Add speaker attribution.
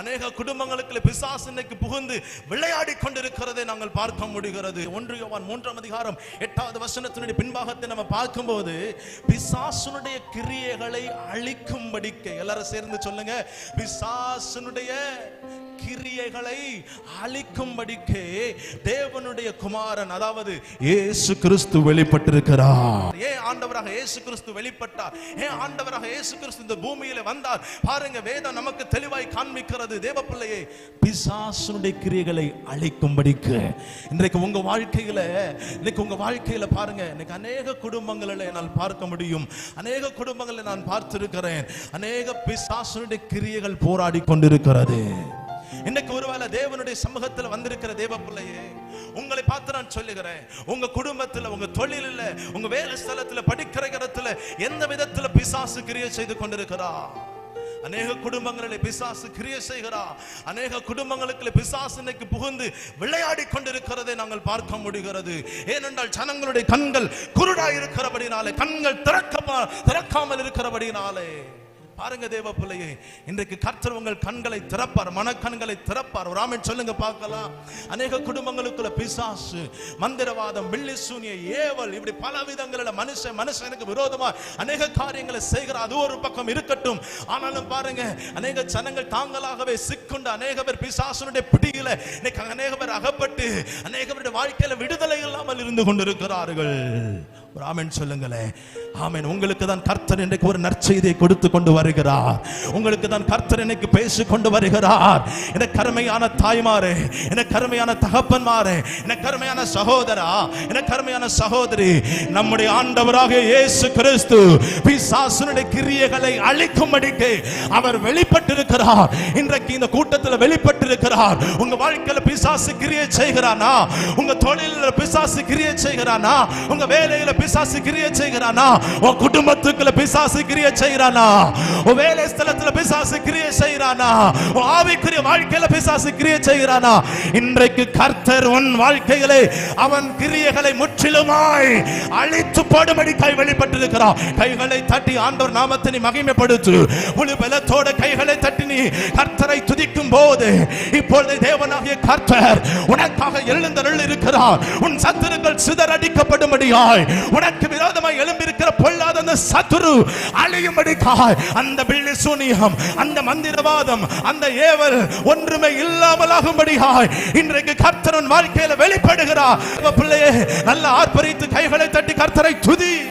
Speaker 1: அநேக குடும்பங்களுக்கு பிசாசு இன்னைக்கு புகுந்து விளையாடி கொண்டிருக்கிறதை நாங்கள் பார்க்க முடிகிறது. 1 யோவான் 3ஆம் அதிகாரம் 8வது வசனத்தினுடைய பின்பாகத்தை நம்ம பார்க்கும்போது, பிசாசுனுடைய கிரியைகளை அழிக்கும்படிக்கு, எல்லாரும் சேர்ந்து சொல்லுங்க, பிசாசுனுடைய கிரியைகளை அழிக்கும்படிக்கு தேவனுடைய குமாரன், அதாவது இயேசு கிறிஸ்து வெளிப்பட்டிருக்கிறார். ஏன் ஆண்டவராக இயேசு கிறிஸ்து வெளிப்பட்டார்? ஏன் ஆண்டவராக இயேசு கிறிஸ்து இந்த பூமியில வந்தார்? பாருங்க, வேதம் நமக்கு தெளிவாய் காண்பிக்கிறது. தேவ பிள்ளையே, பிசாசுனுடைய கிரியைகளை அழிக்கும்படிக்கு. இன்றைக்கு உங்க வாழ்க்கையில பாருங்க, இன்னைக்கு அநேக குடும்பங்களில் நான் பார்க்க முடியும், அநேக குடும்பங்களில் நான் பார்த்திருக்கிறேன், அநேக பிசாசுனுடைய கிரியைகள் போராடி கொண்டிருக்கிறது. இன்னைக்கு ஒருவேளை தேவனுடைய சமூகத்தில் வந்திருக்கிற தேவ பிள்ளையே, உங்களை பார்த்து நான் சொல்லுகிறேன், உங்க குடும்பத்தில், உங்க தொழிலில், உங்க வேலை ஸ்தலத்தில், படிக்கிற இடத்துல எந்த விதத்தில் பிசாசு கிரியை செய்து கொண்டிருக்கிறா? அநேக குடும்பங்களில் பிசாசு கிரியை செய்கிறா. அநேக குடும்பங்களுக்கு பிசாசு இன்னைக்கு புகுந்து விளையாடி கொண்டிருக்கிறதை நாங்கள் பார்க்க முடிகிறது. ஏனென்றால் ஜனங்களுடைய கண்கள் குருடாய் இருக்கிறபடினாலே, கண்கள் திறக்காமல் இருக்கிறபடினாலே. பாருங்க தேவ பிள்ளையே, இன்றைக்கு கர்த்தர் உங்கள் கண்களை திறப்பார், மனக்கண்களை திறப்பார். ஒரு ஆமென் சொல்லுங்க பார்க்கலாம். அநேக குடும்பங்களுக்குள்ள பிசாசு, மந்திரவாதம், பில்லி சூனியம், ஏவல், இப்படி பல விதங்களில் மனுஷனுக்கு விரோதமா அநேக காரியங்களை செய்கிற அது ஒரு பக்கம் இருக்கட்டும். ஆனாலும் பாருங்க, அநேக ஜனங்கள் தாங்களாகவே சிக்குண்டு அநேக பேர் பிசாசுனுடைய பிடியில இன்னைக்கு அநேக பேர் அகப்பட்டு அநேக பேருடைய வாழ்க்கையில விடுதலை இல்லாமல் இருந்து கொண்டிருக்கிறார்கள். ஒரு ஆமென் சொல்லுங்களேன். ஆமென். உங்களுக்கு தான் கர்த்தர் இன்றைக்கு ஒரு நற்செய்தியை கொடுத்து கொண்டு வருகிறார். உங்களுக்கு தான் கர்த்தர் இன்னைக்கு பேசி கொண்டு வருகிறார். எனக்கு அருமையான தாய்மாரே, எனக்கு அருமையான தகப்பன்மாரே, எனக்கு அருமையான சகோதரா, எனக்கு அருமையான சகோதரி, நம்முடைய ஆண்டவராக இயேசு கிறிஸ்து பிசாசுனுடைய கிரியைகளை அழிக்கும்படிக்கு அவர் வெளிப்பட்டிருக்கிறார். இன்றைக்கு இந்த கூட்டத்தில் வெளிப்பட்டிருக்கிறார். உங்க வாழ்க்கையில பிசாசு கிரியை செய்கிறானா? உங்க தொழிலில் பிசாசு கிரியை செய்கிறானா? உங்க வேலையில பிசாசு கிரியை செய்கிறானா? உன் குடும்பத்துக்குள்ள பிசாசு கிரியை செய்கிறானா? உன் வேலை ஸ்தலத்துல பிசாசு கிரியை செய்கிறானா? உன் ஆவிக்குரிய வாழ்க்கையில பிசாசு கிரியை செய்கிறானா? இன்றைக்கு கர்த்தர் உன் வாழ்க்கையிலே அவன் கிரியைகளை முற்றிலுமாய் அழித்து போடும்படி கை வெளிப்பட்டிருக்கிறார். கைகளை தட்டி ஆண்டவர் நாமத்தை நீ மகிமைப்படுத்து. முழு பலத்தோட கைகளை தட்டி நீ கர்த்தரை துதிக்கும் போது, இப்பொழுது தேவனாகிய கர்த்தர் உனக்காக எழுந்தருள் இருக்கிறார். உன் சத்துருக்கள் சிதறடிக்கப்படும்படியாய், உனக்கு விரோதமாய் எழும்பியிருக்கிற பொல்லாத அந்த சத்துரு அழியும்படியாய், அந்த பில்லி சூனியம், அந்த மந்திரவாதம், அந்த ஏவல் ஒன்றுமே இல்லாமலாகும்படியாய் இன்றைக்கு கர்த்தர் வாழ்க்கையில வெளிப்படுகிறார். பிள்ளையே, நல்ல ஆர்ப்பரித்து கைகளை தட்டி கர்த்தரை துதி.